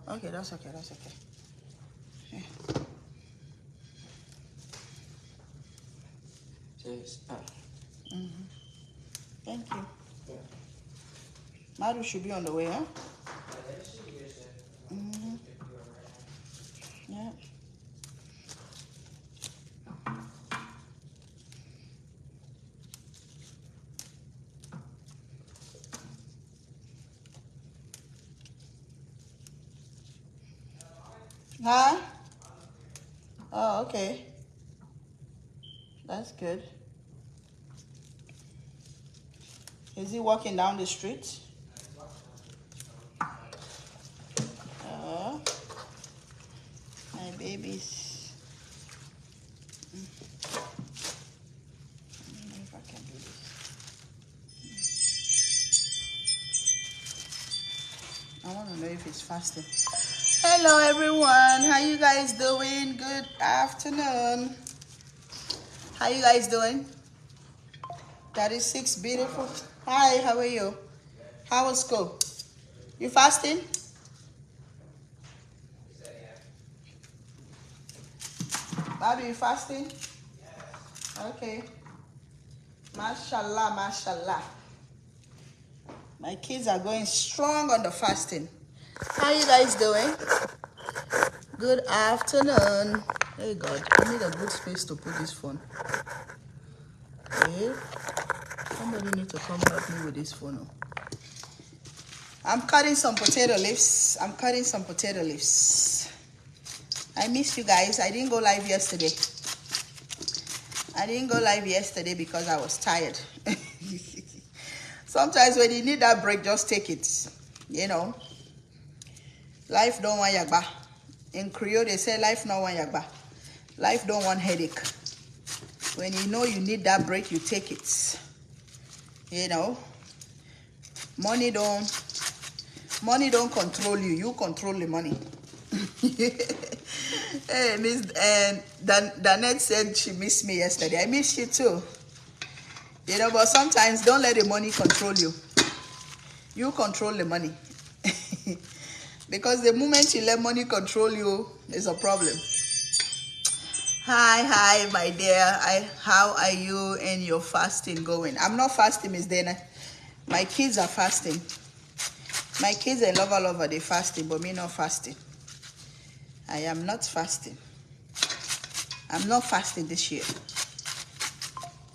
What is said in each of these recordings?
Okay, that's okay. That's okay. Yeah. Thank you. Maru should be on the way, huh? Yeah. Huh? Oh, okay. That's good. Is he walking down the street? My babies. I don't know if I can do this. I want to know if it's fasting. Hello, everyone. How you guys doing? Good afternoon. How you guys doing? 36 beautiful. Hi, how are you? How was school? You fasting? Bobby, you fasting? Okay. Mashallah, mashallah. My kids are going strong on the fasting. How you guys doing? Good afternoon. Hey God, I need a good space to put this phone. Okay. Somebody need to come help me with this phone. I'm cutting some potato leaves. I miss you guys. I didn't go live yesterday. Because I was tired. Sometimes when you need that break, just take it. You know. Life don't want yagba. In Creole, they say life don't want yagba. Life don't want headache. When you know you need that break, you take it. You know. Money don't control you. You control the money. Hey, Miss Danette said she missed me yesterday. I missed you too. You know, but sometimes don't let the money control you. You control the money. Because the moment you let money control you, there's a problem. Hi, my dear. How are you and your fasting going? I'm not fasting, Miss Dana. My kids are fasting. My kids are lover, they fasting, but me not fasting. I am not fasting. I'm not fasting this year.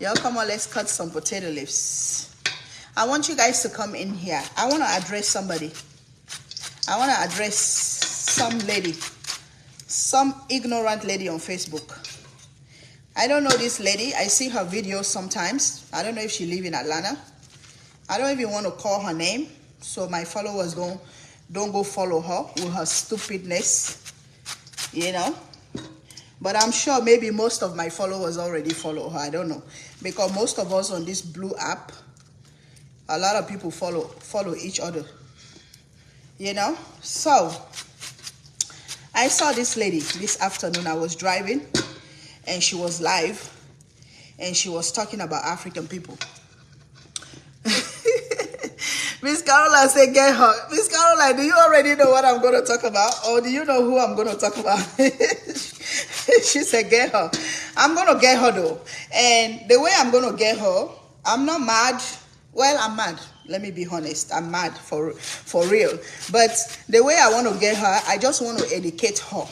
Y'all come on, let's cut some potato leaves. I want you guys to come in here. I want to address somebody. I want to address some lady. Some ignorant lady on Facebook. I don't know this lady. I see her videos sometimes. I don't know if she lives in Atlanta. I don't even want to call her name. So my followers don't go follow her with her stupidness. You know. But I'm sure maybe most of my followers already follow her. I don't know. Because most of us on this blue app, a lot of people follow each other. You know? So, I saw this lady this afternoon. I was driving and she was live and she was talking about African people. Miss Caroline said, get her. Miss Caroline, do you already know what I'm going to talk about? Or do you know who I'm going to talk about? She said, get her. I'm going to get her though. And the way I'm going to get her, I'm not mad. Well, I'm mad. Let me be honest. I'm mad for real. But the way I want to get her, I just want to educate her.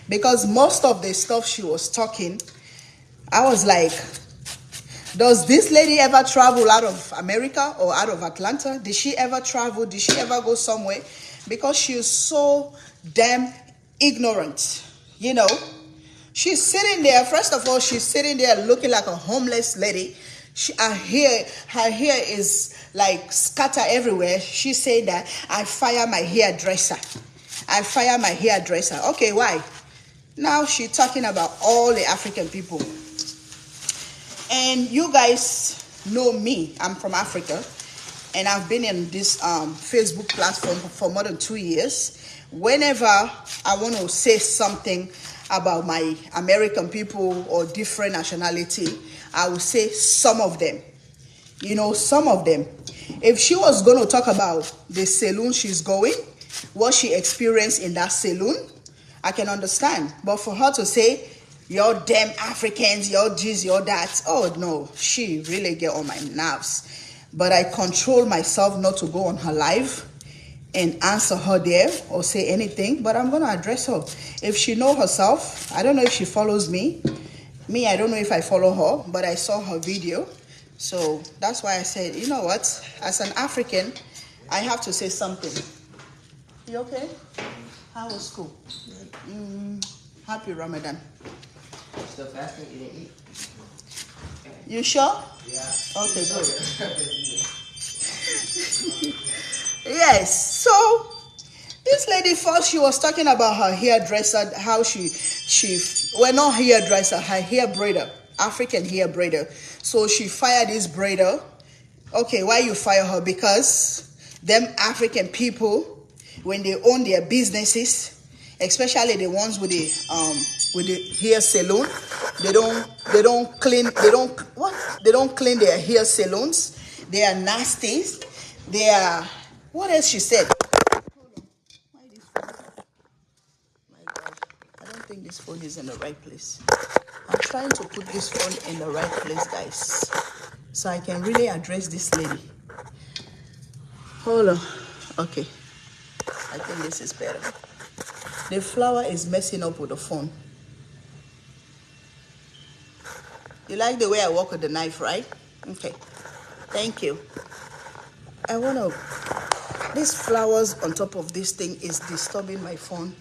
Because most of the stuff she was talking, I was like, does this lady ever travel out of America or out of Atlanta? Did she ever travel? Did she ever go somewhere? Because she is so damn ignorant, you know. She's sitting there. First of all, she's sitting there looking like a homeless lady. Her hair is like scattered everywhere. She said that I fire my hairdresser. Okay, why? Now she's talking about all the African people. And you guys know me. I'm from Africa. And I've been in this Facebook platform for more than 2 years. Whenever I want to say something about my American people or different nationality, I will say some of them. You know, some of them. If she was going to talk about the saloon she's going, what she experienced in that saloon, I can understand. But for her to say, "You're damn Africans, you're this, you're that," oh no, she really get on my nerves. But I control myself not to go on her live and answer her there or say anything. But I'm going to address her. If she know herself, I don't know if she follows me. I don't know if I follow her, but I saw her video. So that's why I said, you know what? As an African, I have to say something. You okay? How was school? Happy Ramadan. Still fasting? You didn't eat? You sure? Yeah. Okay, good. Yes. So this lady first, she was talking about her hairdresser, how well, not hairdresser, her hair braider, African hair braider. So she fired this braider. Okay, why you fire her? Because them African people, when they own their businesses, especially the ones with the hair salon, they don't clean their hair salons. They are nasty. They are, what else she said? Why this phone? My God, I don't think this phone is in the right place. I'm trying to put this phone in the right place, guys, so I can really address this lady. Hold on. Okay, I think this is better. The flower is messing up with the phone. You like the way I work with the knife, right? Okay, thank you. I want to, these flowers on top of this thing is disturbing my phone.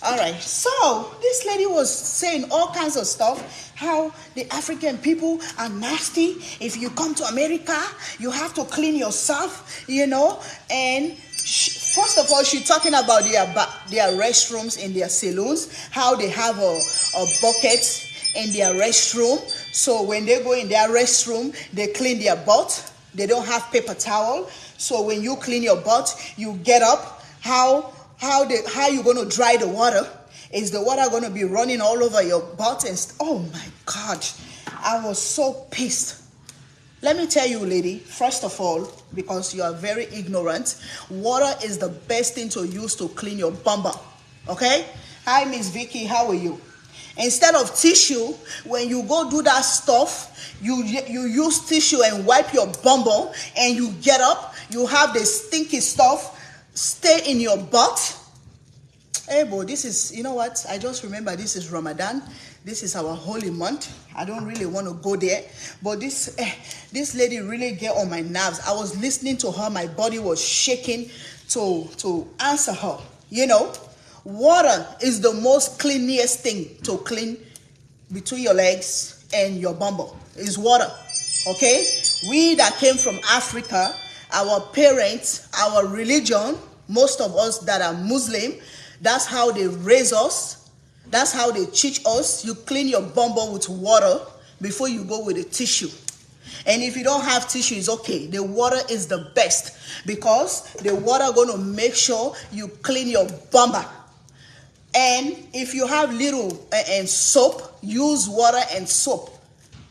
All right, so this lady was saying all kinds of stuff, how the African people are nasty. If you come to America, you have to clean yourself, you know. And first of all, she's talking about their restrooms in their saloons, how they have a bucket in their restroom. So when they go in their restroom, they clean their butt. They don't have paper towel. So when you clean your butt, you get up. How you going to dry the water? Is the water going to be running all over your butt? Oh my God, I was so pissed. Let me tell you, lady, first of all, because you are very ignorant, water is the best thing to use to clean your bumper. Okay? Hi, Miss Vicky, how are you? Instead of tissue, when you go do that stuff, you use tissue and wipe your bumble, and you get up, you have the stinky stuff stay in your butt. Hey, boy, this is, you know what? I just remember this is Ramadan. This is our holy month. I don't really want to go there. But this lady really get on my nerves. I was listening to her. My body was shaking to answer her. You know, water is the most cleanest thing to clean between your legs and your bumble. Is water. Okay? We that came from Africa, our parents, our religion, most of us that are Muslim, that's how they raise us. That's how they teach us. You clean your bumble with water before you go with a tissue. And if you don't have tissue, it's okay. The water is the best because the water going to make sure you clean your bumper. And if you have little and soap, use water and soap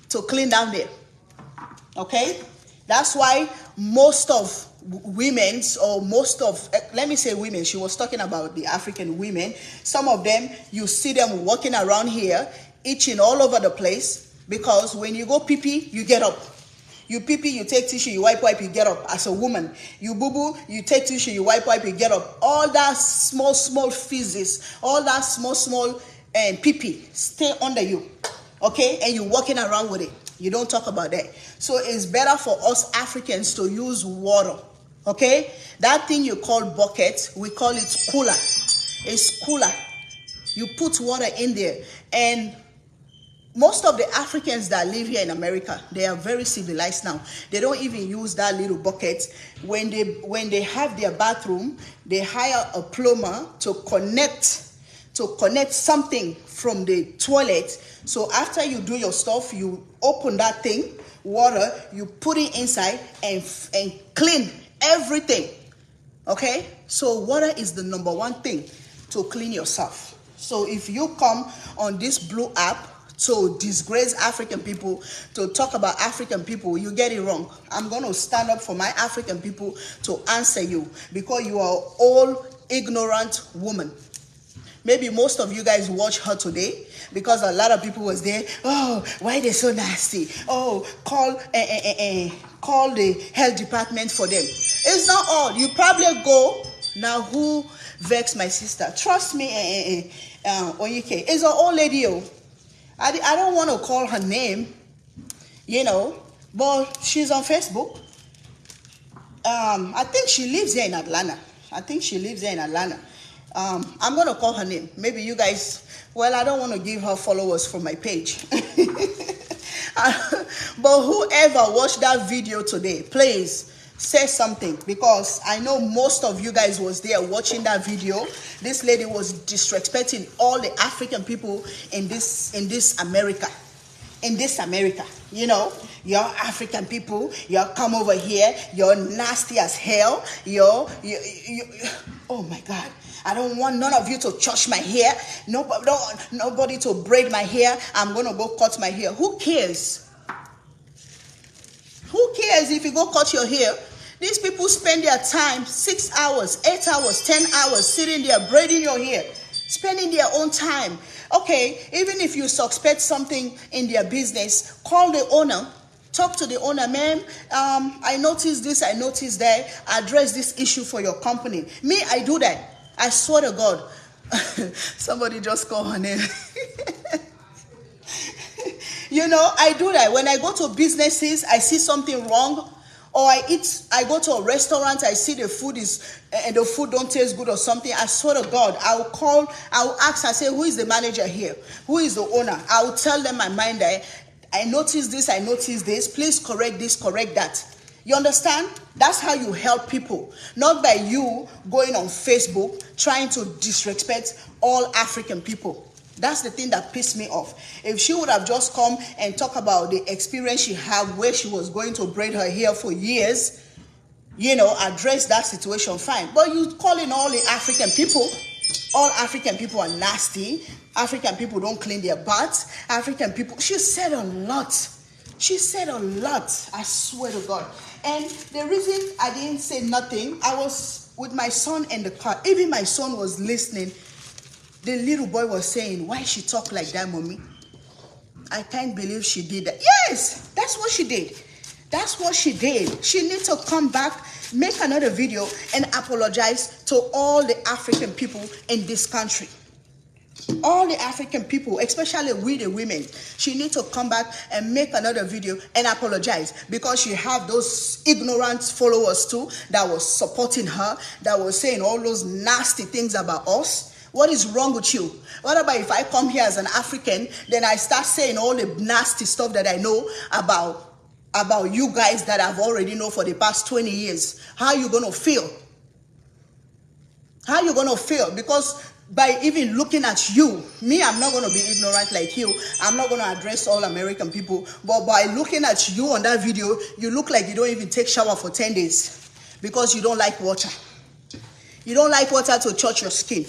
to clean down there. Okay? That's why most of women's, or most of, let me say women, she was talking about the African women. Some of them, you see them walking around here, itching all over the place, because when you go pee-pee, you get up. You pee-pee, you take tissue, you wipe, you get up. As a woman, you boo-boo, you take tissue, you wipe, you get up. All that small feces, all that small pee-pee stay under you, okay? And you're walking around with it. You don't talk about that. So it's better for us Africans to use water, okay? That thing you call bucket, we call it cooler. It's cooler. You put water in there. And most of the Africans that live here in America, they are very civilized now. They don't even use that little bucket. When they have their bathroom, they hire a plumber to connect something from the toilet. So after you do your stuff, you open that thing, water, you put it inside and clean everything. Okay? So water is the number one thing to clean yourself. So if you come on this blue app to disgrace African people, to talk about African people, you get it wrong. I'm going to stand up for my African people to answer you, because you are all ignorant woman. Maybe most of you guys watch her today because a lot of people was there. Oh, why they so nasty? Oh, call the health department for them. It's not all. You probably go now. Who vexed my sister? Trust me, Onyike. It's an old lady. I don't want to call her name, but she's on Facebook. I think she lives here in Atlanta. I'm going to call her name. Maybe you guys, I don't want to give her followers for my page. But whoever watched that video today, please say something, because I know most of you guys was there watching that video. This lady was disrespecting all the African people in this America. You're African people, you're come over here, you're nasty as hell, oh my God. I don't want none of you to touch my hair. Nobody to braid my hair. I'm going to go cut my hair. Who cares? Who cares if you go cut your hair? These people spend their time 6 hours, 8 hours, 10 hours sitting there braiding your hair, spending their own time. Okay, even if you suspect something in their business, call the owner. Talk to the owner, ma'am. I noticed this, I noticed that. Address this issue for your company. Me, I do that. I swear to God. Somebody just call her name. I do that. When I go to businesses, I see something wrong, or I go to a restaurant, I see the food don't taste good or something. I swear to God, I'll ask, I say, who is the manager here? Who is the owner? I'll tell them my mind that I noticed this. Please correct this, correct that. You understand? That's how you help people. Not by you going on Facebook trying to disrespect all African people. That's the thing that pissed me off. If she would have just come and talk about the experience she had where she was going to braid her hair for years, address that situation, fine. But you calling all the African people are nasty. African people don't clean their butts. African people, she said a lot. I swear to God. And the reason I didn't say nothing, I was with my son in the car. Even my son was listening. The little boy was saying, why she talk like that, mommy? I can't believe she did that. Yes, that's what she did. She needs to come back, make another video, and apologize to all the African people in this country. All the African people, especially we the women, she needs to come back and make another video and apologize, because she have those ignorant followers too that was supporting her, that was saying all those nasty things about us. What is wrong with you? What about if I come here as an African, then I start saying all the nasty stuff that I know about you guys that I've already known for the past 20 years? How are you going to feel? Because by even looking at you, me, I'm not going to be ignorant like you. I'm not going to address all American people. But by looking at you on that video, you look like you don't even take shower for 10 days because you don't like water. You don't like water to touch your skin.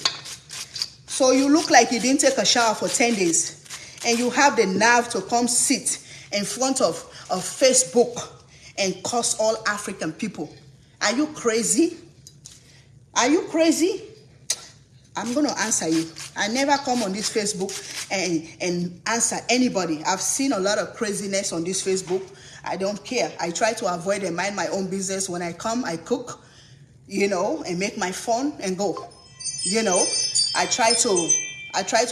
So you look like you didn't take a shower for 10 days. And you have the nerve to come sit in front of Facebook and curse all African people. Are you crazy? I'm going to answer you. I never come on this Facebook and answer anybody. I've seen a lot of craziness on this Facebook. I don't care. I try to avoid and mind my own business. When I come, I cook, and make my phone and go. I try to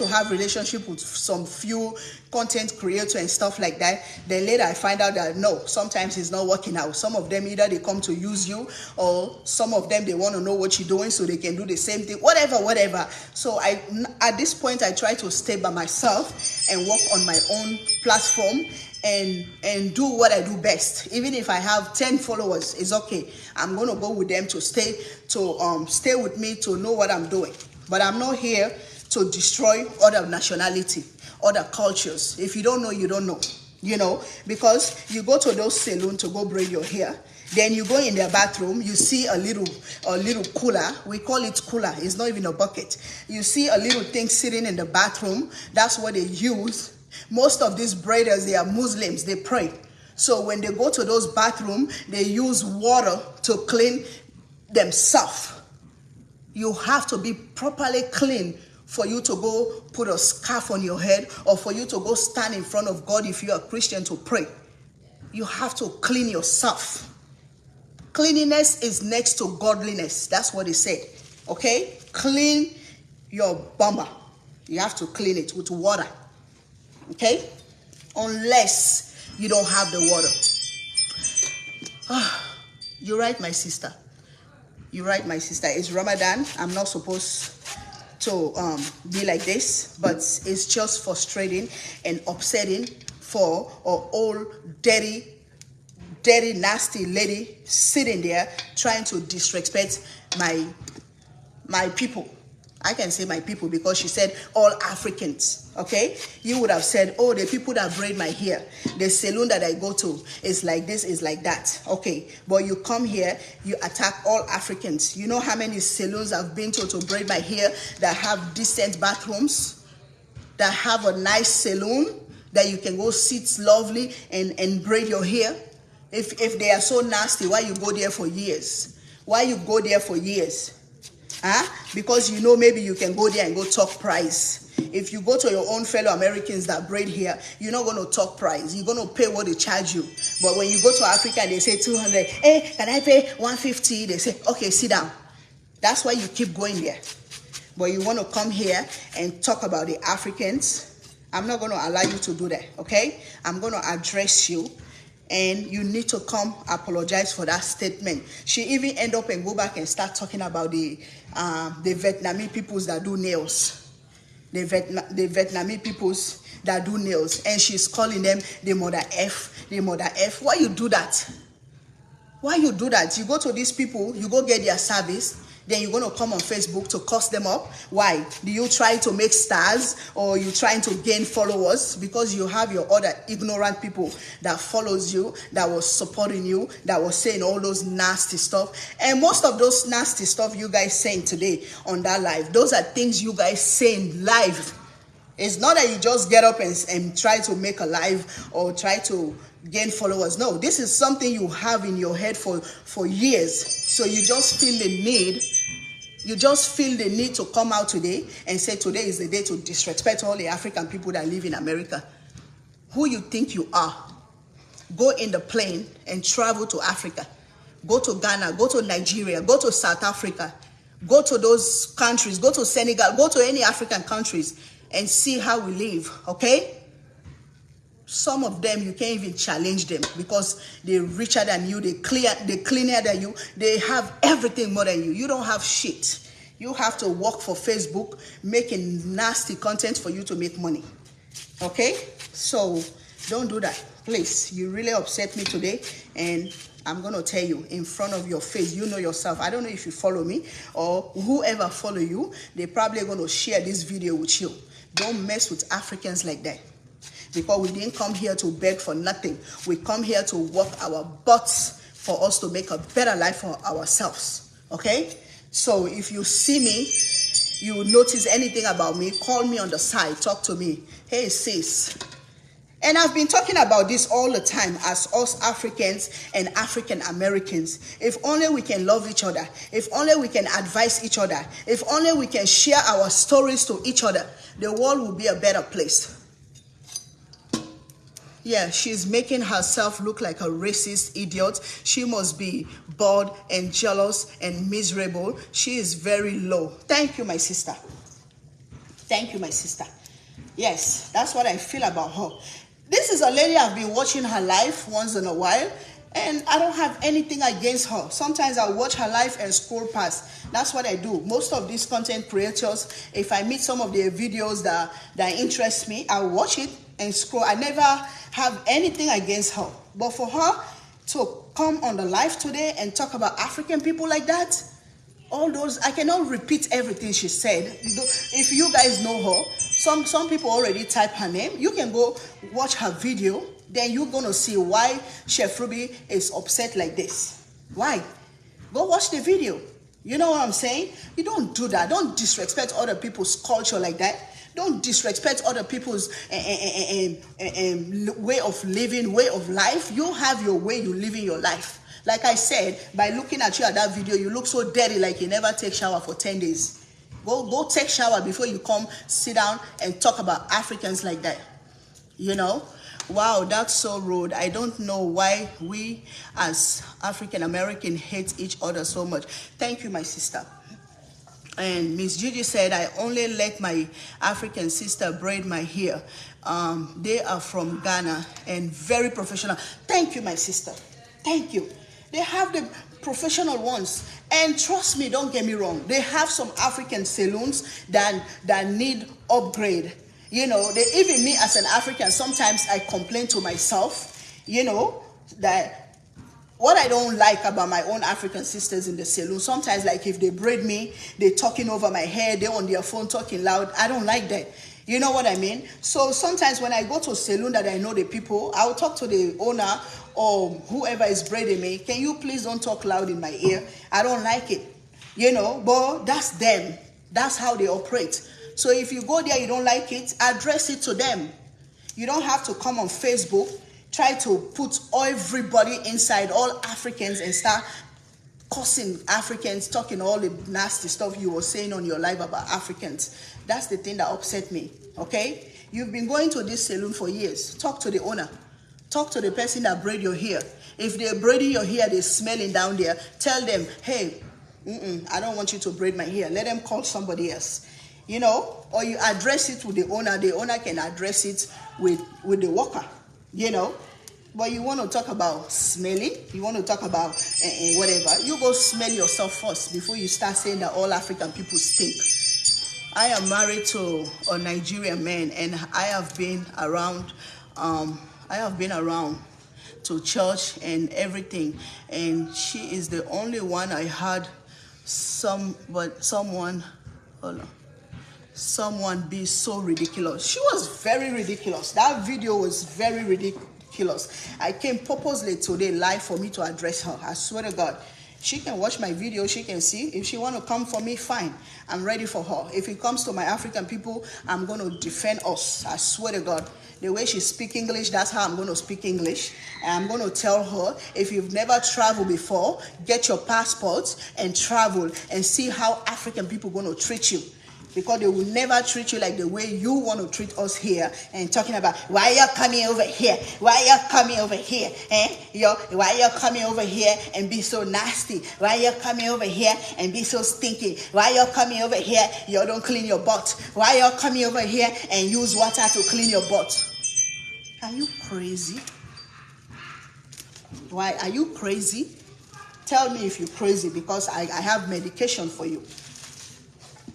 have relationship with some few content creators and stuff like that. Then later I find out that no, sometimes it's not working out. Some of them either they come to use you, or some of them they want to know what you're doing so they can do the same thing. Whatever. So at this point I try to stay by myself and work on my own platform and do what I do best. Even if I have 10 followers, it's okay. I'm going to go with them to stay with me to know what I'm doing. But I'm not here to destroy other nationality, other cultures. If you don't know, you don't know. Because you go to those salons to go braid your hair, then you go in their bathroom, you see a little cooler. We call it cooler. It's not even a bucket. You see a little thing sitting in the bathroom. That's what they use. Most of these braiders, they are Muslims. They pray. So when they go to those bathrooms, they use water to clean themselves. You have to be properly clean for you to go put a scarf on your head, or for you to go stand in front of God if you're a Christian to pray. You have to clean yourself. Cleanliness is next to godliness. That's what he said. Okay? Clean your bumper. You have to clean it with water. Okay? Unless you don't have the water. You're right, my sister. You're right, my sister. It's Ramadan. I'm not supposed to be like this, but it's just frustrating and upsetting for an old, dirty, nasty lady sitting there trying to disrespect my people. I can say my people because she said all Africans, okay? You would have said, oh, the people that braid my hair, the salon that I go to is like this, is like that, okay? But you come here, you attack all Africans. You know how many salons I've been to braid my hair that have decent bathrooms, that have a nice salon, that you can go sit lovely and braid your hair? If they are so nasty, why you go there for years? Why you go there for years? Huh? Because you know maybe you can go there and go talk price. If you go to your own fellow Americans that braid here, you're not going to talk price. You're going to pay what they charge you. But when you go to Africa, they say 200. Hey, can I pay 150? They say, okay, sit down. That's why you keep going there. But you want to come here and talk about the Africans. I'm not going to allow you to do that, okay? I'm going to address you. And you need to come apologize for that statement. She even end up and go back and start talking about the Vietnamese peoples that do nails. The Vietnamese peoples that do nails. And she's calling them the mother F, the mother F. Why you do that? Why you do that? You go to these people, you go get their service, then you're going to come on Facebook to cuss them up. Why? Do you try to make stars, or you trying to gain followers? Because you have your other ignorant people that follows you, that was supporting you, that was saying all those nasty stuff. And most of those nasty stuff you guys saying today on that live, those are things you guys saying live. It's not that you just get up and try to make a live or try to gain followers. No, this is something you have in your head for years. So you just feel the need. You just feel the need to come out today and say today is the day to disrespect all the African people that live in America. Who you think you are? Go in the plane and travel to Africa. Go to Ghana, go to Nigeria, go to South Africa. Go to those countries, go to Senegal, go to any African countries and see how we live, okay? Some of them, you can't even challenge them because they're richer than you, they're cleaner than you, they have everything more than you. You don't have shit. You have to work for Facebook, making nasty content for you to make money, okay? So don't do that, please. You really upset me today, and I'm going to tell you in front of your face. You know yourself. I don't know if you follow me or whoever follow you, they're probably going to share this video with you. Don't mess with Africans like that. Because we didn't come here to beg for nothing. We come here to work our butts for us to make a better life for ourselves. Okay? So if you see me, you notice anything about me, call me on the side, talk to me. Hey, sis. And I've been talking about this all the time as us Africans and African Americans. If only we can love each other. If only we can advise each other. If only we can share our stories to each other, the world will be a better place. Yeah, she's making herself look like a racist idiot. She must be bored and jealous and miserable. She is very low. Thank you, my sister. Thank you, my sister. Yes, that's what I feel about her. This is a lady I've been watching her life once in a while, and I don't have anything against her. Sometimes I watch her life and scroll past. That's what I do. Most of these content creators, if I meet some of their videos that interest me, I watch it and scroll. I never have anything against her. But for her to come on the live today and talk about African people like that, all those, I cannot repeat everything she said. If you guys know her, some people already type her name. You can go watch her video. Then you're going to see why Chef Ruby is upset like this. Why? Go watch the video. You know what I'm saying? You don't do that. Don't disrespect other people's culture like that. Don't disrespect other people's way of living, way of life. You have your way, you live in your life. Like I said, by looking at you at that video, you look so dirty like you never take shower for 10 days. Go take shower before you come sit down and talk about Africans like that. You know? Wow, that's so rude. I don't know why we as African American hate each other so much. Thank you, my sister. And Miss Gigi said, I only let my African sister braid my hair. They are from Ghana and very professional. Thank you, my sister. Thank you. They have the professional ones. And trust me, don't get me wrong. They have some African salons that need upgrade. You know, even me as an African, sometimes I complain to myself, you know, that what I don't like about my own African sisters in the salon, sometimes like if they braid me, they're talking over my head, they're on their phone talking loud. I don't like that. You know what I mean? So sometimes when I go to a salon that I know the people, I'll talk to the owner or whoever is braiding me. Can you please don't talk loud in my ear? I don't like it. You know, but that's them. That's how they operate. So if you go there, you don't like it, address it to them. You don't have to come on Facebook, try to put everybody inside, all Africans, and start cussing Africans, talking all the nasty stuff you were saying on your live about Africans. That's the thing that upset me, okay? You've been going to this salon for years. Talk to the owner. Talk to the person that braid your hair. If they're braiding your hair, they're smelling down there, tell them, hey, I don't want you to braid my hair. Let them call somebody else. You know, or you address it with the owner can address it with the worker, you know. But you want to talk about smelling, you want to talk about whatever, you go smell yourself first before you start saying that all African people stink. I am married to a Nigerian man, and I have been around to church and everything, and she is the only one I had someone be so ridiculous. She was very ridiculous. That video was very ridiculous. I came purposely today live for me to address her. I swear to God. She can watch my video. She can see. If she want to come for me, fine. I'm ready for her. If it comes to my African people, I'm going to defend us. I swear to God. The way she speaks English, that's how I'm going to speak English. And I'm going to tell her, if you've never traveled before, get your passport and travel and see how African people are going to treat you. Because they will never treat you like the way you want to treat us here. And talking about, why you coming over here? Why you coming over here? Why you coming over here and be so nasty? Why you coming over here and be so stinky? Why you coming over here, you don't clean your butt? Why you coming over here and use water to clean your butt? Are you crazy? Why, are you crazy? Tell me if you're crazy, because I have medication for you.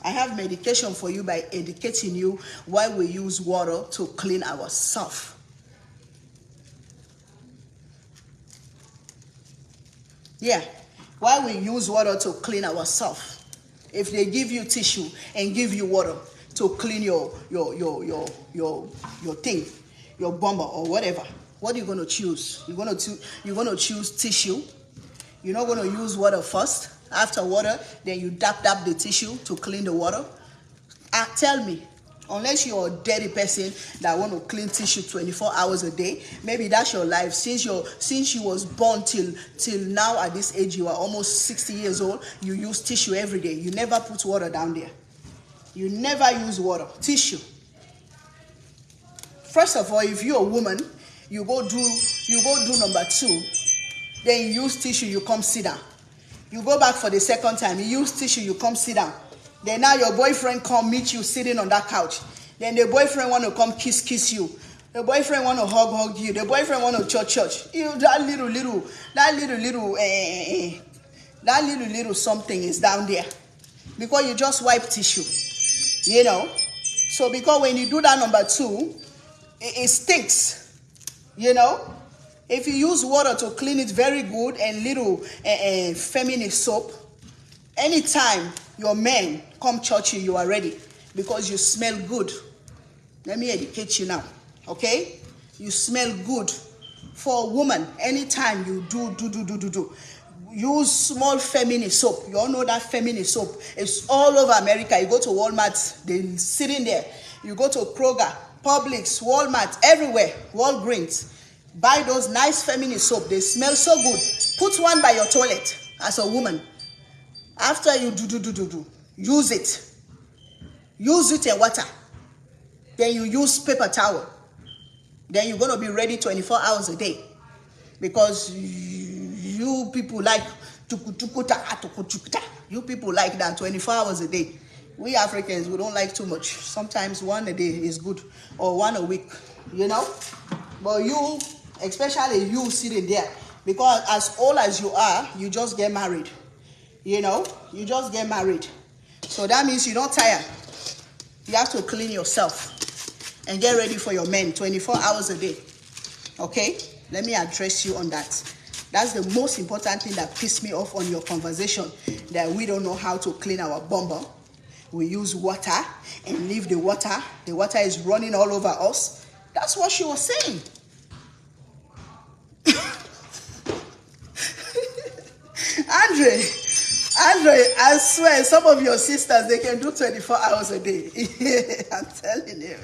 I have medication for you by educating you why we use water to clean ourselves. Yeah, why we use water to clean ourselves. If they give you tissue and give you water to clean your thing, your bumper or whatever, what are you going to choose? You're going to choose tissue. You're not going to use water first. After water, then you dab the tissue to clean the water. Tell me, unless you're a dirty person that want to clean tissue 24 hours a day, maybe that's your life. Since you was born till now at this age, you are almost 60 years old, you use tissue every day. You never put water down there. You never use water. Tissue. First of all, if you're a woman, you go do number 2, then you use tissue, you come sit down. You go back for the second time, you use tissue, you come sit down. Then now your boyfriend come meet you sitting on that couch. Then the boyfriend want to come kiss you. The boyfriend want to hug you. The boyfriend want to church. You, that little something is down there. Because you just wipe tissue. You know. So because when you do that number 2, it stinks. You know. If you use water to clean it very good and little feminine soap, anytime your men come church you are ready because you smell good. Let me educate you now, okay? You smell good. For a woman, anytime you do, use small feminine soap. You all know that feminine soap. It's all over America. You go to Walmart, they're sitting there. You go to Kroger, Publix, Walmart, everywhere, Walgreens. Buy those nice feminine soap. They smell so good. Put one by your toilet as a woman. After you do, use it. Use it in water. Then you use paper towel. Then you're going to be ready 24 hours a day. Because you people like you people like that 24 hours a day. We Africans, we don't like too much. Sometimes one a day is good, or one a week, you know. But you, especially you sitting there, because as old as you are, you just get married. You know, you just get married. So that means you're not tired. You have to clean yourself and get ready for your men 24 hours a day. Okay? Let me address you on that. That's the most important thing that pissed me off on your conversation, that we don't know how to clean our bumper. We use water and leave the water. The water is running all over us. That's what she was saying. Andre, I swear, some of your sisters, they can do 24 hours a day. I'm telling you.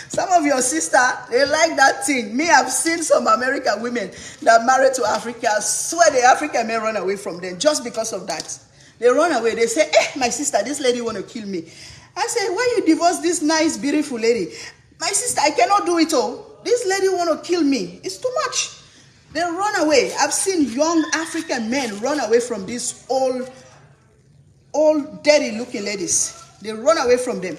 Some of your sisters, they like that thing. Me, I've seen some American women that married to Africa. I swear the African men run away from them just because of that. They run away. They say, my sister, this lady want to kill me. I say, why you divorce this nice, beautiful lady? My sister, I cannot do it all. This lady want to kill me. It's too much. They run away. I've seen young African men run away from these old dirty-looking ladies. They run away from them.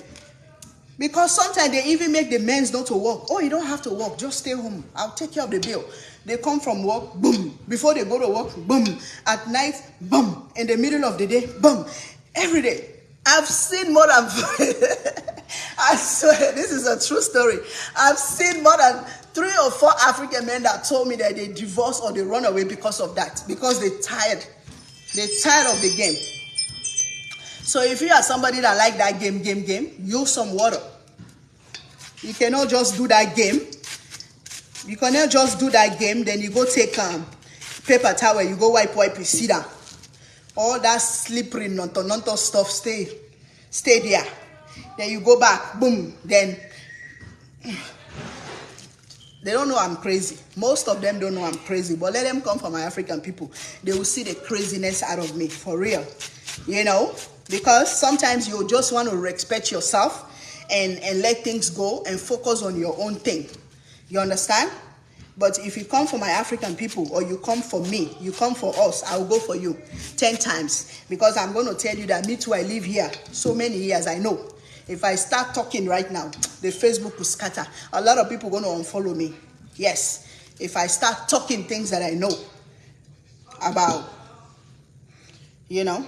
Because sometimes they even make the men not to work. Oh, you don't have to work. Just stay home. I'll take care of the bill. They come from work, boom. Before they go to work, boom. At night, boom. In the middle of the day, boom. Every day. I've seen more than... I swear, this is a true story. I've seen more than 3 or 4 African men that told me that they divorce or they run away because of that. Because they're tired. They're tired of the game. So if you are somebody that like that game, use some water. You cannot just do that game. You cannot just do that game, then you go take paper towel, you go wipe, you sit down. All that slippery, nonto stuff, stay there. Then you go back, boom, then... They don't know I'm crazy. Most of them don't know I'm crazy, but let them come from my African people. They will see the craziness out of me, for real. You know? Because sometimes you just want to respect yourself and let things go and focus on your own thing. You understand? But if you come for my African people, or you come for me, you come for us, I will go for you 10 times. Because I'm going to tell you that me too, I live here so many years, I know. If I start talking right now, the Facebook will scatter. A lot of people are going to unfollow me. Yes. If I start talking things that I know about, you know.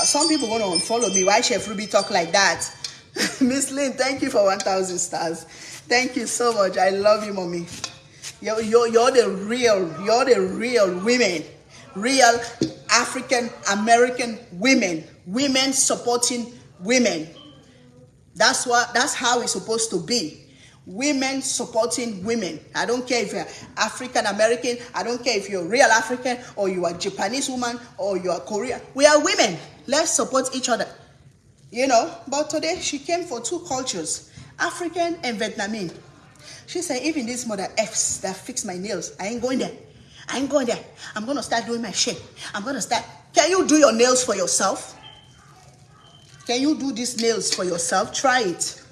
Some people are going to unfollow me. Why Chef Ruby talk like that? Miss Lynn, thank you for 1,000 stars. Thank you so much. I love you, mommy. You're the real women. Real African American women. Women supporting women. That's how it's supposed to be. Women supporting women. I don't care if you're African American. I don't care if you're real African, or you are Japanese woman, or you are Korean. We are women. Let's support each other. You know, but today she came for 2 cultures, African and Vietnamese. She said, even this mother F's that fix my nails, I ain't going there. I ain't going there. I'm going to start doing my shit. I'm going to start. Can you do your nails for yourself? Can you do these nails for yourself? Try it.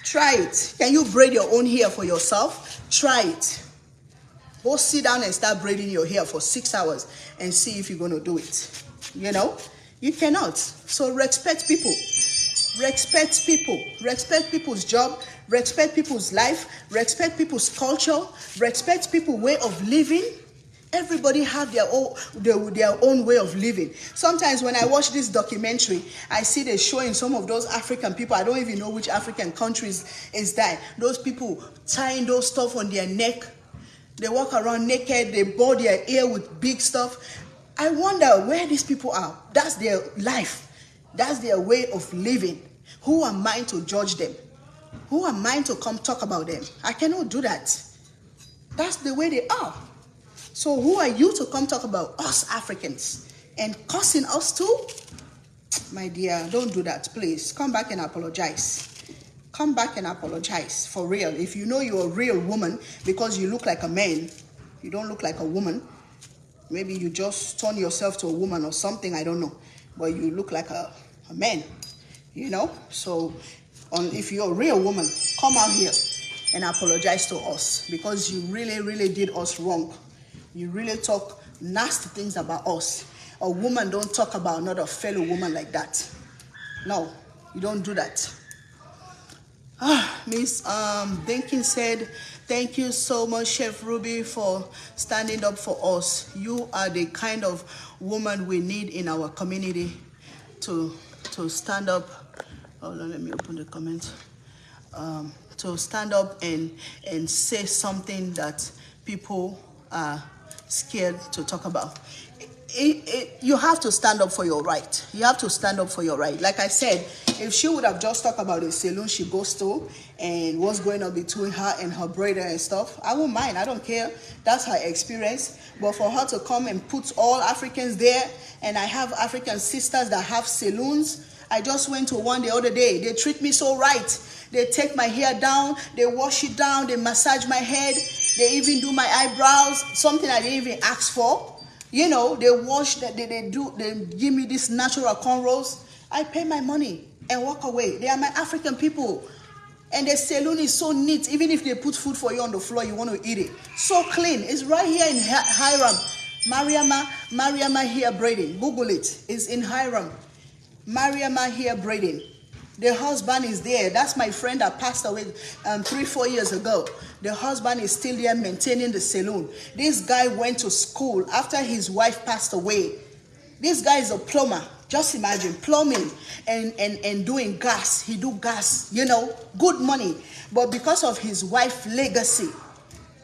Try it. Can you braid your own hair for yourself? Try it. Go sit down and start braiding your hair for 6 hours and see if you're going to do it. You know? You cannot. So respect people. Respect people. Respect people's job. Respect people's life. Respect people's culture. Respect people's way of living. Everybody have their own way of living. Sometimes when I watch this documentary, I see they showing some of those African people. I don't even know which African countries is that. Those people tying those stuff on their neck. They walk around naked. They bow their ear with big stuff. I wonder where these people are. That's their life. That's their way of living. Who am I to judge them? Who am I to come talk about them? I cannot do that. That's the way they are. So who are you to come talk about us Africans and cussing us too? My dear, don't do that, please. Come back and apologize. come back and apologize for real. If you know you're a real woman, because you look like a man, you don't look like a woman. Maybe you just turn yourself to a woman or something, I don't know. But you look like a man, you know. So if you're a real woman, come out here and apologize to us, because you really, really did us wrong. You really talk nasty things about us. A woman don't talk about another fellow woman like that. No, you don't do that. Miss Dinkin said, thank you so much, Chef Ruby, for standing up for us. You are the kind of woman we need in our community to stand up. Hold on, let me open the comment. To stand up and say something that people are scared to talk about. You have to stand up for your right. You have to stand up for your right. Like I said, if she would have just talked about the saloon she goes to and what's going on between her and her brother and stuff, I won't mind. I don't care. That's her experience. But for her to come and put all Africans there, and I have African sisters that have saloons. I just went to one the other day. They treat me so right. They take my hair down, they wash it down, they massage my head, they even do my eyebrows, something I didn't even ask for. You know, they wash, they give me this natural cornrows. I pay my money and walk away. They are my African people. And the saloon is so neat. Even if they put food for you on the floor, you want to eat it. So clean. It's right here in Hiram. Mariama Hair Braiding. Google it. It's in Hiram. Mariama Hair Braiding. The husband is there. That's my friend that passed away 3-4 years ago. The husband is still there maintaining the saloon. This guy went to school after his wife passed away. This guy is a plumber. Just imagine, plumbing and doing gas. He do gas, you know, good money. But because of his wife's legacy,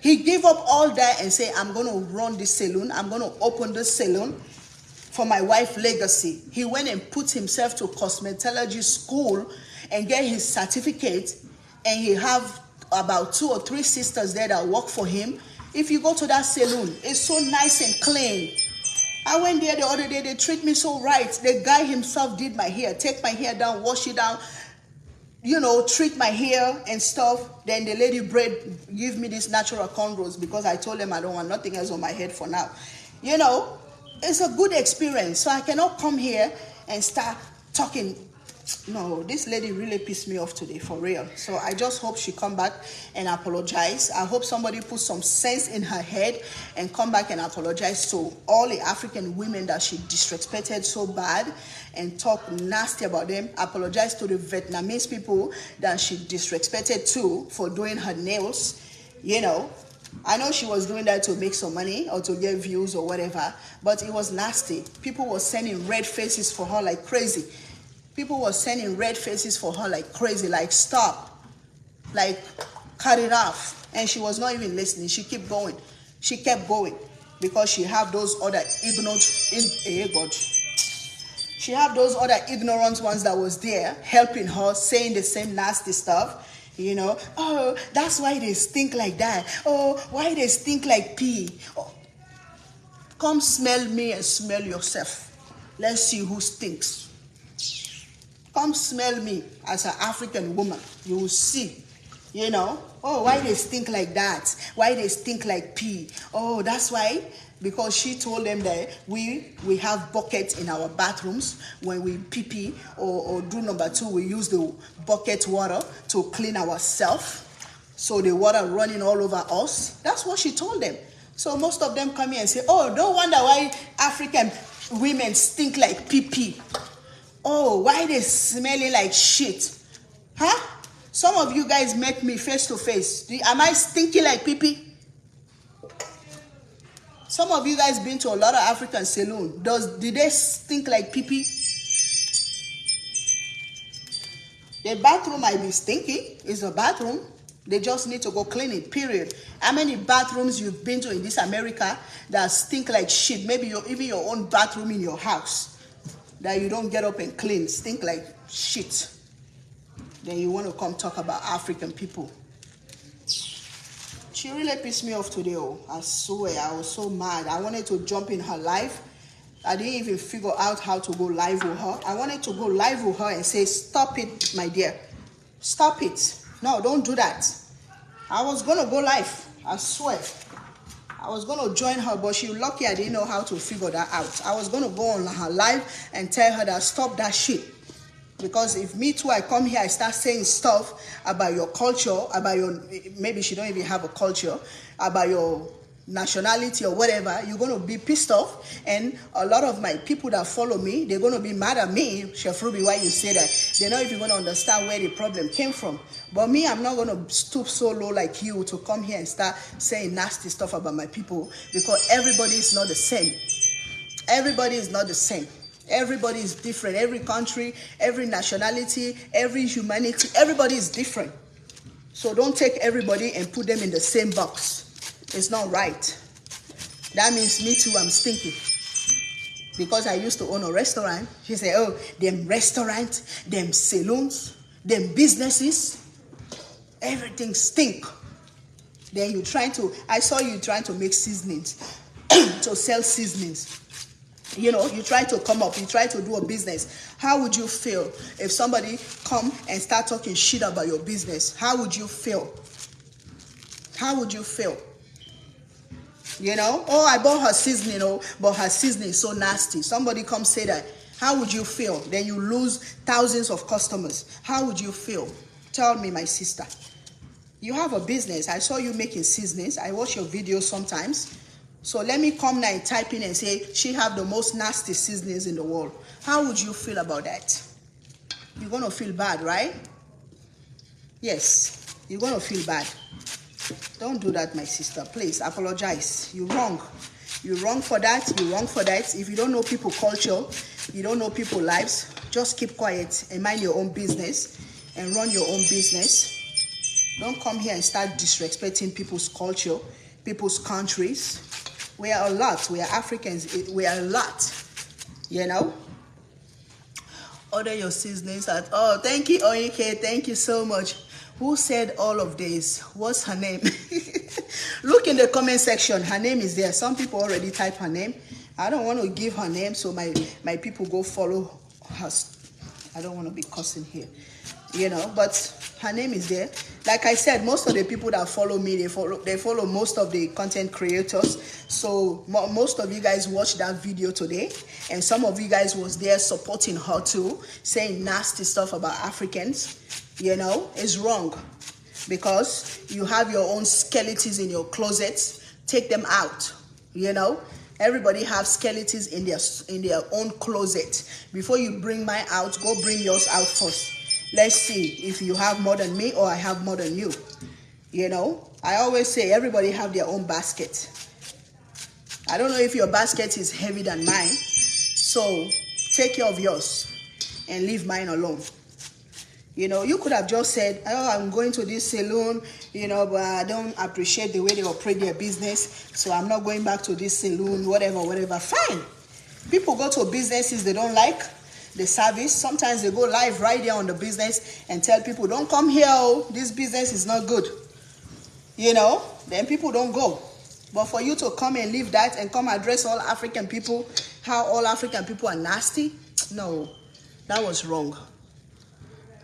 he gave up all that and said, I'm going to run this saloon. I'm going to open this saloon for my wife's legacy. He went and put himself to cosmetology school and get his certificate. And he have about 2 or 3 sisters there that work for him. If you go to that saloon, it's so nice and clean. I went there the other day. They treat me so right. The guy himself did my hair, take my hair down, wash it down, you know, treat my hair and stuff. Then the lady braid give me this natural cornrows because I told them I don't want nothing else on my head for now. You know, it's a good experience. So I cannot come here and start talking. No, this lady really pissed me off today, for real. So I just hope she come back and apologize. I hope somebody put some sense in her head and come back and apologize to all the African women that she disrespected so bad and talk nasty about them. Apologize to the Vietnamese people that she disrespected too for doing her nails, you know. I know she was doing that to make some money or to get views or whatever, but it was nasty. People were sending red faces for her like crazy. People were sending red faces for her like crazy, like stop, like cut it off. And she was not even listening. She kept going. She kept going because she have those other ignorant, she have those other ignorant ones that was there helping her, saying the same nasty stuff. You know, oh, that's why they stink like that. Oh, why they stink like pee. Oh. Come smell me and smell yourself. Let's see who stinks. Come smell me as an African woman. You will see, you know. Oh, why they stink like that? Why they stink like pee? Oh, that's why. Because she told them that we have buckets in our bathrooms. When we pee or do number 2, we use the bucket water to clean ourselves. So the water running all over us. That's what she told them. So most of them come here and say, oh, don't wonder why African women stink like pee. Oh, why they smelling like shit? Huh? Some of you guys met me face to face. Am I stinky like pee? Some of you guys been to a lot of African saloon. Did they stink like pee? The bathroom might be stinky. It's a bathroom. They just need to go clean it, period. How many bathrooms you've been to in this America that stink like shit? Maybe even your own bathroom in your house that you don't get up and clean, stink like shit. Then you want to come talk about African people. She really pissed me off today. Oh, I swear, I was so mad. I wanted to jump in her live. I didn't even figure out how to go live with her. I wanted to go live with her and say, stop it, my dear. Stop it. No, don't do that. I was going to go live. I swear. I was going to join her, but she lucky I didn't know how to figure that out. I was going to go on her live and tell her that stop that shit. Because if me too, I come here, I start saying stuff about your culture, about your, maybe she don't even have a culture, about your nationality or whatever, you're going to be pissed off. And a lot of my people that follow me, they're going to be mad at me, Chef Ruby, why you say that. They're not even going to understand where the problem came from. But me, I'm not going to stoop so low like you to come here and start saying nasty stuff about my people, because everybody is not the same. Everybody is not the same. Everybody is different. Every country, every nationality, every humanity, everybody is different. So don't take everybody and put them in the same box. It's not right. That means me too, I'm stinking. Because I used to own a restaurant. She said, oh, them restaurants, them saloons, them businesses, everything stink. Then you trying to, I saw you trying to make seasonings, to sell seasonings. You know, you try to come up, you try to do a business. How would you feel if somebody come and start talking shit about your business? How would you feel? How would you feel? You know, oh, I bought her seasoning, oh, but her seasoning is so nasty. Somebody come say that. How would you feel? Then you lose thousands of customers. How would you feel? Tell me, my sister. You have a business. I saw you making seasonings. I watch your videos sometimes. So let me come now and type in and say, she have the most nasty seasonings in the world. How would you feel about that? You're going to feel bad, right? Yes, you're going to feel bad. Don't do that, my sister. Please, apologize. You're wrong. You're wrong for that. You're wrong for that. If you don't know people culture, you don't know people lives, just keep quiet and mind your own business and run your own business. Don't come here and start disrespecting people's culture, people's countries. We are a lot. We are Africans. We are a lot. You know? Order your seasonings at, oh, thank you, Oyike. Thank you so much. Who said all of this? What's her name? Look in the comment section. Her name is there. Some people already type her name. I don't want to give her name so my people go follow her. I don't want to be cussing here. You know, but her name is there. Like I said, most of the people that follow me, they follow most of the content creators. So most of you guys watched that video today, and some of you guys was there supporting her too, saying nasty stuff about Africans. You know, it's wrong, because you have your own skeletons in your closets. Take them out. You know, everybody have skeletons in their own closet. Before you bring mine out, go bring yours out first. Let's see if you have more than me or I have more than you. You know, I always say everybody have their own basket. I don't know if your basket is heavy than mine. So take care of yours and leave mine alone. You know, you could have just said, oh, I'm going to this saloon, you know, but I don't appreciate the way they operate their business, so I'm not going back to this saloon, whatever. Fine. People go to businesses they don't like the service. Sometimes they go live right there on the business and tell people, don't come here, oh, this business is not good. You know, then people don't go. But for you to come and leave that and come address all African people, how all African people are nasty, no, that was wrong.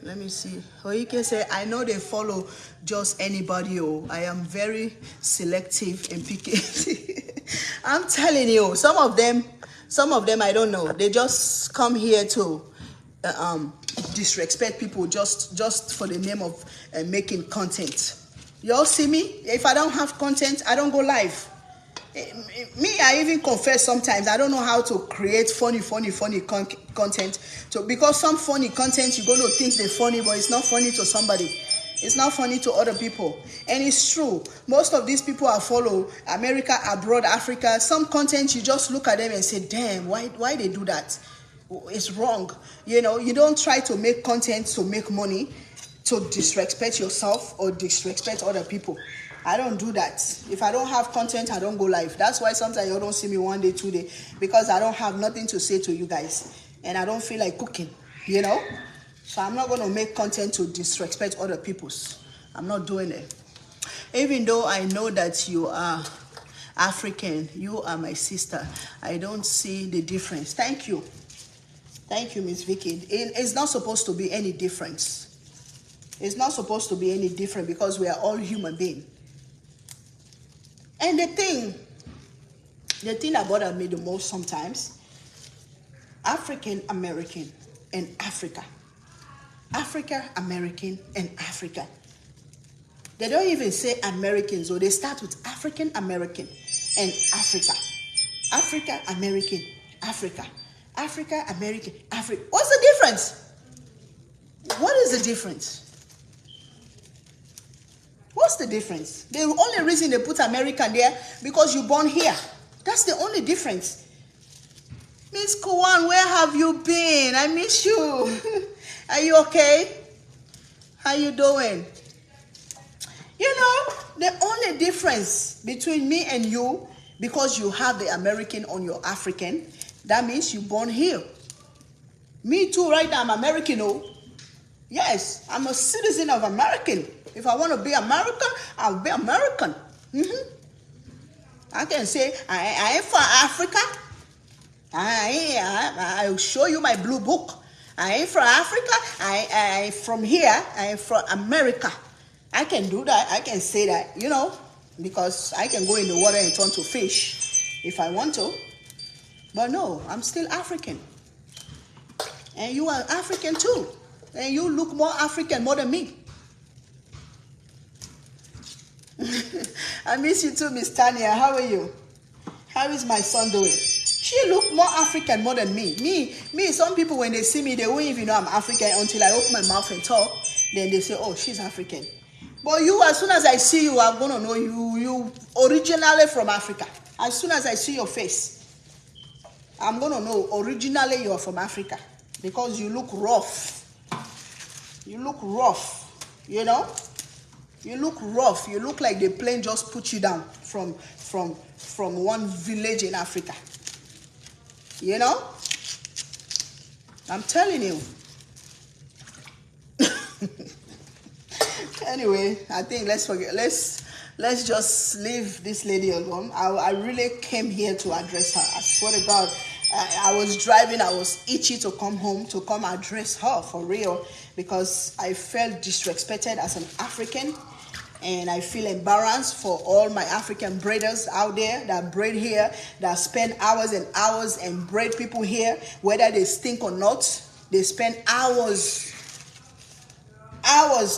Let me see. Oyike say, I know they follow just anybody. Oh, I am very selective and picky. I'm telling you, some of them, I don't know. They just come here to disrespect people just for the name of making content. Y'all see me? If I don't have content, I don't go live. Me, I even confess sometimes I don't know how to create funny content. Because some funny content you're going to think they're funny, but it's not funny to somebody. It's not funny to other people. And it's true. Most of these people I follow, America, abroad, Africa, some content you just look at them and say, damn, why they do that? It's wrong. You know, you don't try to make content to make money, to disrespect yourself or disrespect other people. I don't do that. If I don't have content, I don't go live. That's why sometimes you don't see me 1 day, 2 days, because I don't have nothing to say to you guys. And I don't feel like cooking, you know? So I'm not going to make content to disrespect other people's. I'm not doing it. Even though I know that you are African, you are my sister, I don't see the difference. Thank you. Thank you, Miss Vicky. It's not supposed to be any difference. It's not supposed to be any different because we are all human beings. And the thing that bothers me the most sometimes, African American and Africa. Africa American and Africa. They don't even say Americans, or they start with African American and Africa. Africa American, Africa. Africa American, Africa. What's the difference? What is the difference? What's the difference? The only reason they put American there because you're born here. That's the only difference. Miss Kwan, where have you been? I miss you. Are you okay? How you doing? You know, the only difference between me and you, because you have the American on your African, that means you're born here. Me too, right now, I'm American, oh. Yes, I'm a citizen of American. If I want to be American, I'll be American. I can say, I am from Africa. I'll show you my blue book. I am from Africa. I am from here. I am from America. I can do that. I can say that, you know, because I can go in the water and turn to fish if I want to. But no, I'm still African. And you are African too. And you look more African more than me. I miss you too, Miss Tanya. How are you? How is my son doing? She look more African more than me. Me, some people when they see me, they won't even know I'm African until I open my mouth and talk. Then they say, oh, she's African. But you, as soon as I see you, I'm going to know you originally from Africa. As soon as I see your face, I'm going to know originally you are from Africa. Because you look rough. You look rough, you know? You look rough. You look like the plane just put you down from one village in Africa. You know? I'm telling you. Anyway, I think let's just leave this lady alone. I really came here to address her. I swear to God, I was driving. I was itchy to come home to come address her for real because I felt disrespected as an African. And I feel embarrassed for all my African braiders out there that braid here, that spend hours and hours and braid people here, whether they stink or not. They spend hours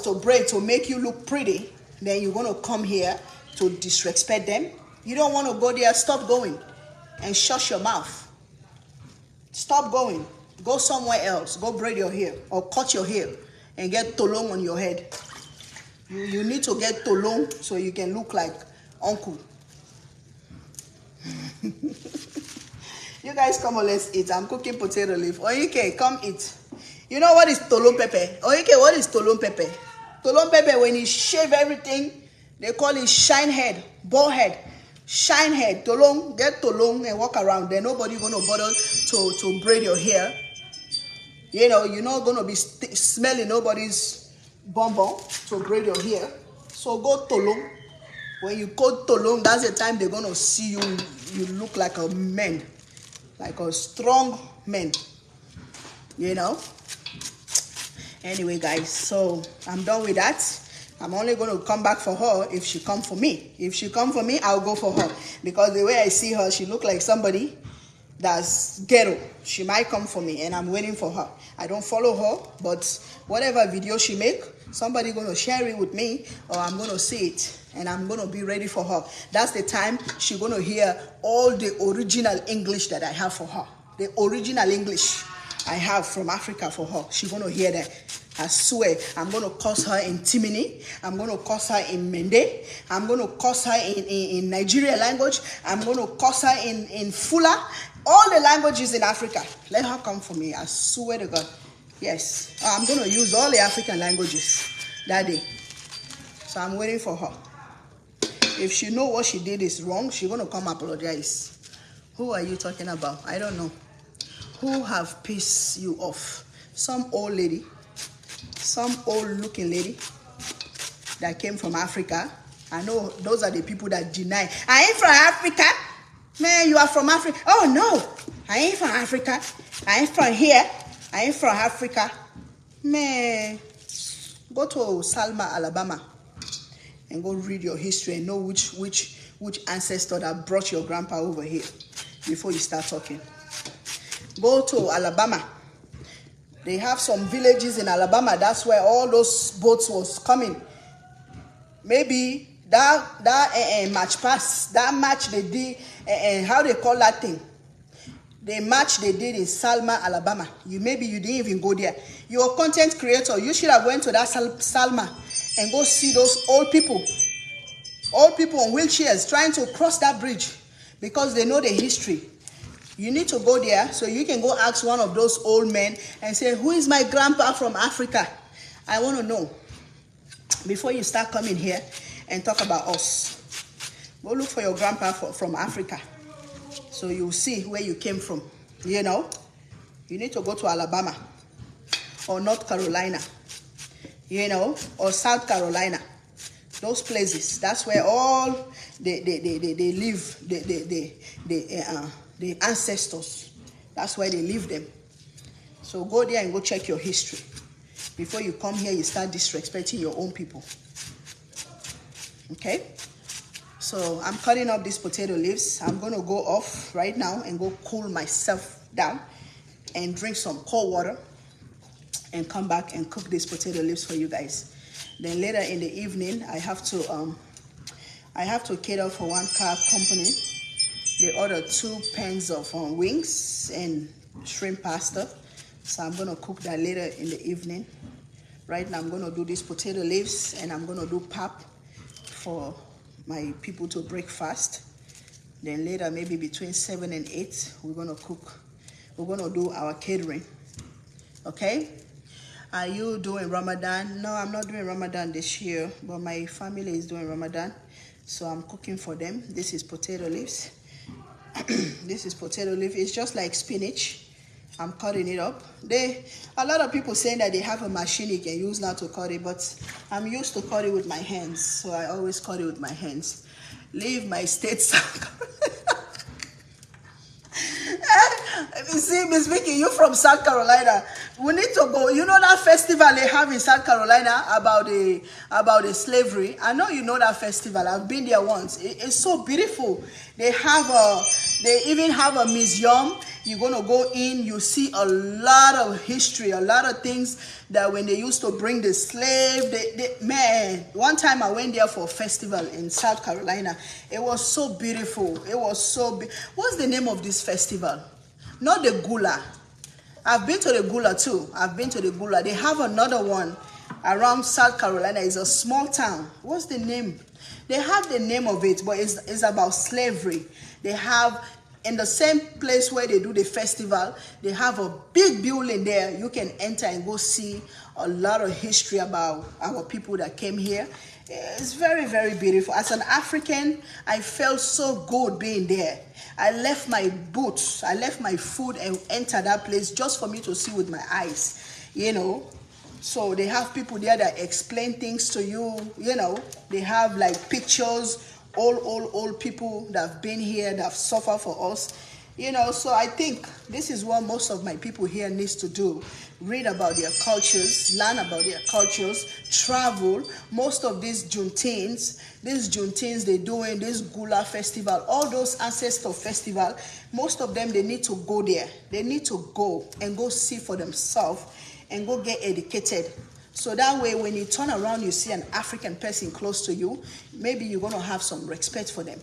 to braid to make you look pretty. Then you're going to come here to disrespect them. You don't want to go there, stop going and shut your mouth. Stop going. Go somewhere else. Go braid your hair or cut your hair and get tolong on your head. You need to get tolong so you can look like uncle. You guys come on, let's eat. I'm cooking potato leaf. Oyinke, come eat. You know what is tolong pepper? Oyinke, what is tolong pepper? Tolong pepper, when you shave everything, they call it shine head, bald head. Shine head, tolong, get tolong and walk around. Then nobody gonna bother to braid your hair. You know, you're not gonna be smelling nobody's bonbon to braid your hair. So go tolong. When you go tolong, that's the time they're gonna see you. You look like a man, like a strong man. You know. Anyway, guys, so I'm done with that. I'm only going to come back for her if she come for me. If she come for me, I'll go for her. Because the way I see her, she look like somebody that's ghetto. She might come for me, and I'm waiting for her. I don't follow her, but whatever video she make, somebody going to share it with me, or I'm going to see it, and I'm going to be ready for her. That's the time she's going to hear all the original English that I have for her. The original English I have from Africa for her. She's going to hear that. I swear, I'm going to curse her in Timini. I'm going to curse her in Mende. I'm going to curse her in Nigerian language. I'm going to curse her in Fula. All the languages in Africa. Let her come for me. I swear to God. Yes. I'm going to use all the African languages that day. So I'm waiting for her. If she know what she did is wrong, she's going to come apologize. Who are you talking about? I don't know. Who have pissed you off? Some old lady. Some old looking lady that came from Africa. I know those are the people that deny. I ain't from Africa. Man, you are from Africa. Oh no, I ain't from Africa. I ain't from here. I ain't from Africa. Man, Go to Selma, Alabama, and go read your history and know which ancestor that brought your grandpa over here before you start talking. Go to Alabama. They have some villages in Alabama. That's where all those boats was coming. Maybe that match pass, that match they did, how they call that thing? The match they did in Selma, Alabama. Maybe you didn't even go there. You're a content creator. You should have went to that Selma and go see those old people on wheelchairs trying to cross that bridge because they know the history. You need to go there so you can go ask one of those old men and say, who is my grandpa from Africa? I want to know before you start coming here and talk about us. Go look for your grandpa from Africa so you'll see where you came from. You know, you need to go to Alabama or North Carolina, you know, or South Carolina. Those places, that's where all they live, the ancestors. That's where they live them. So go there and go check your history. Before you come here, you start disrespecting your own people. Okay? So I'm cutting up these potato leaves. I'm going to go off right now and go cool myself down and drink some cold water and come back and cook these potato leaves for you guys. Then later in the evening, I have to cater for one car company. They ordered 2 pans of wings and shrimp pasta. So I'm going to cook that later in the evening. Right now I'm going to do these potato leaves and I'm going to do pap for my people to breakfast. Then later, maybe between 7 and 8, we're going to cook. We're going to do our catering. Okay? Are you doing Ramadan? No, I'm not doing Ramadan this year, but my family is doing Ramadan. So I'm cooking for them. This is potato leaves. This is potato leaf. It's just like spinach. I'm cutting it up. A lot of people saying that they have a machine you can use now to cut it, but I'm used to cut it with my hands, so I always cut it with my hands. Leave my state. You see, Miss Vicky, you from South Carolina. We need to go. You know that festival they have in South Carolina about the slavery. I know you know that festival. I've been there once. It's so beautiful. They even have a museum. You're gonna go in. You see a lot of history, a lot of things that when they used to bring the slave. Man, one time I went there for a festival in South Carolina. It was so beautiful. It was so. What's the name of this festival? Not the Gula. I've been to the Gula too. I've been to the Gula. They have another one around South Carolina. It's a small town. What's the name? They have the name of it, but it's about slavery. They have, in the same place where they do the festival, they have a big building there. You can enter and go see a lot of history about our people that came here. It's very, very beautiful. As an African, I felt so good being there. I left my boots, I left my food and entered that place just for me to see with my eyes, you know. So they have people there that explain things to you, you know. They have like pictures, old people that have been here, that have suffered for us, you know. So I think this is what most of my people here needs to do. Read about their cultures, learn about their cultures, travel. Most of these Juneteenths they're doing, this Gula festival, all those ancestor festival, most of them, they need to go there. They need to go and go see for themselves and go get educated. So that way, when you turn around, you see an African person close to you, maybe you're going to have some respect for them.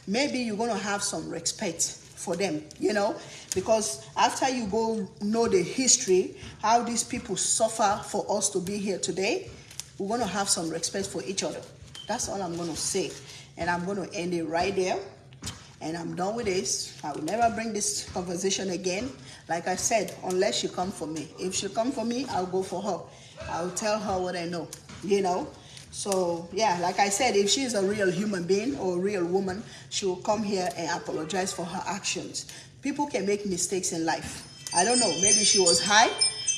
Maybe you're going to have some respect for them, you know, because after you go know the history, how these people suffer for us to be here today, we're going to have some respect for each other. That's all I'm going to say. And I'm going to end it right there. And I'm done with this. I will never bring this conversation again. Like I said, unless she come for me. If she come for me, I'll go for her. I'll tell her what I know, you know. So, yeah, like I said, if she's a real human being or a real woman, she will come here and apologize for her actions. People can make mistakes in life. I don't know. Maybe she was high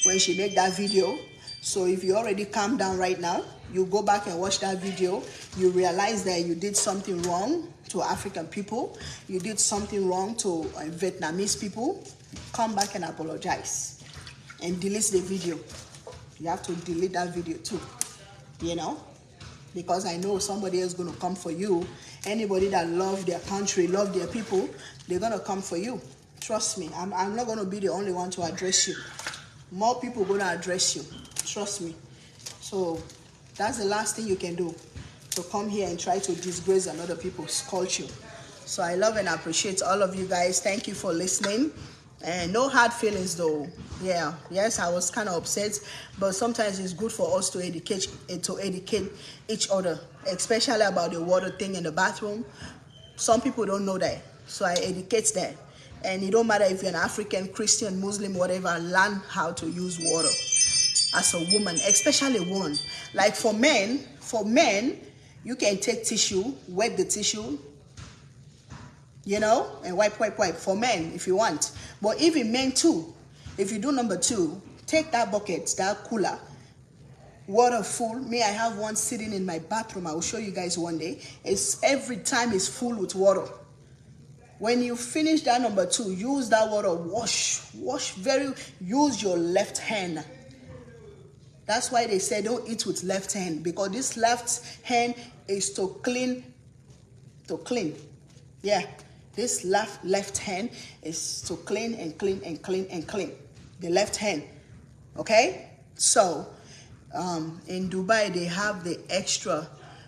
when she made that video. So if you already calm down right now, you go back and watch that video, you realize that you did something wrong to African people, you did something wrong to Vietnamese people, come back and apologize and delete the video. You have to delete that video too, you know, because I know somebody else going to come for you. Anybody that love their country, love their people, they're going to come for you. Trust me. I'm not going to be the only one to address you. More people going to address you. Trust me. So that's the last thing you can do, to come here and try to disgrace another people's culture. So I love and appreciate all of you guys. Thank you for listening. And no hard feelings though. Yeah, yes, I was kind of upset, but sometimes it's good for us to educate each other, especially about the water thing in the bathroom. Some people don't know that, so I educate them. And it don't matter if you're an African, Christian, Muslim, whatever, learn how to use water as a woman, especially a woman. Like for men, you can take tissue, wet the tissue, you know, and wipe for men if you want. But even men too, if you do number 2, take that bucket, that cooler, water full. Me, I have one sitting in my bathroom. I will show you guys one day. It's every time it's full with water. When you finish that number 2, use that water, wash use your left hand. That's why they say don't eat with left hand, because this left hand is to clean. Yeah, this left hand is to clean and clean and clean and clean. The left hand, okay? So, in Dubai, they have the extra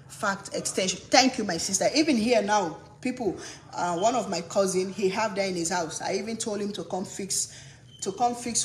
fat extension. Thank you, my sister. Even here now, people, one of my cousin, he have that in his house. I even told him to come fix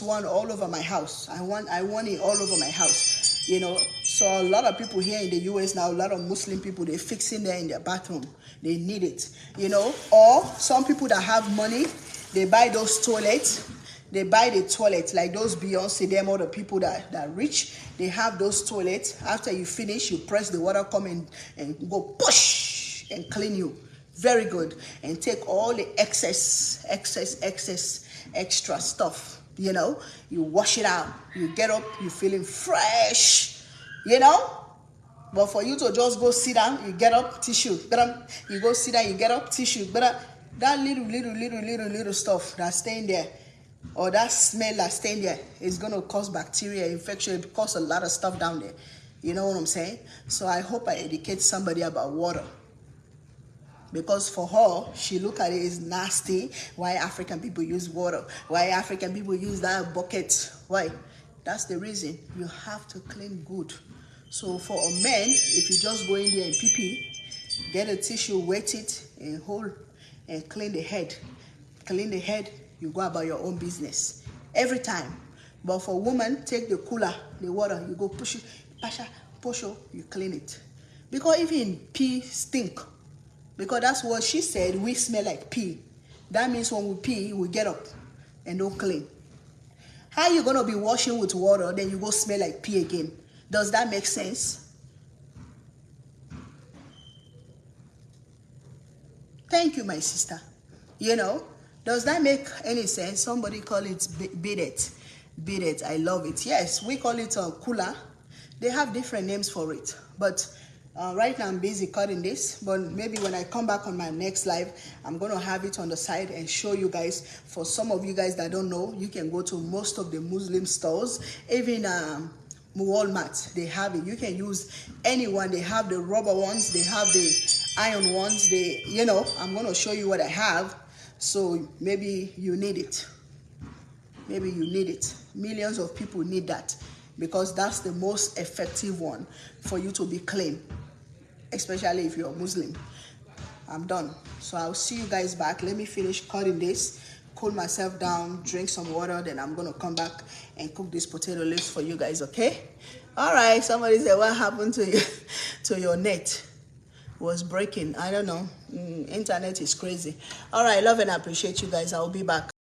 one all over my house. I want it all over my house, you know. So a lot of people here in the US now, a lot of Muslim people, they're fixing there in their bathroom. They need it, you know. Or some people that have money, they buy those toilets. They buy the toilet, like those Beyonce, them other people that are rich. They have those toilets. After you finish, you press the water, come in and go push and clean you. Very good. And take all the excess extra stuff, you know. You wash it out. You get up, you feeling fresh, you know. But for you to just go sit down, you get up, tissue. You go sit down, you get up, tissue. But that little stuff that's staying there, or that smell that's staying there, is going to cause bacteria, infection. It cause a lot of stuff down there. You know what I'm saying? So I hope I educate somebody about water. Because for her, she look at it as nasty. Why African people use water? Why African people use that bucket? Why? That's the reason. You have to clean good. So for a man, if you just go in there and pee, get a tissue, wet it, and hold, and clean the head. Clean the head, you go about your own business. Every time. But for women, take the cooler, the water, you go push it, push it, you clean it. Because even pee stink. Because that's what she said, we smell like pee. That means when we pee, we get up and don't clean. How you going to be washing with water, then you go smell like pee again? Does that make sense? Thank you, my sister. You know, does that make any sense? Somebody call it bidet. Bidet, I love it. Yes, we call it a cooler. They have different names for it. But right now I'm busy cutting this, but maybe when I come back on my next live, I'm going to have it on the side and show you guys. For some of you guys that don't know, you can go to most of the Muslim stores, even Walmart, they have it. You can use any one. They have the rubber ones, they have the iron ones. They, you know, I'm going to show you what I have. So maybe you need it. Maybe you need it. Millions of people need that, because that's the most effective one for you to be clean, especially if you're a Muslim. I'm done. So I'll see you guys back. Let me finish cutting this, cool myself down, drink some water, then I'm going to come back and cook these potato leaves for you guys, okay? All right. Somebody said, what happened to your net? Was breaking. I don't know. Internet is crazy. All right. Love and appreciate you guys. I'll be back.